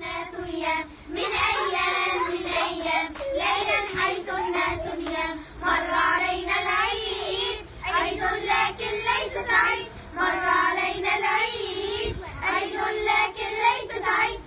الناس نيام من أيام ليلا حيث الناس نيام مر علينا العيد عيد لكن ليس سعيد مر علينا العيد عيد لكن ليس سعيد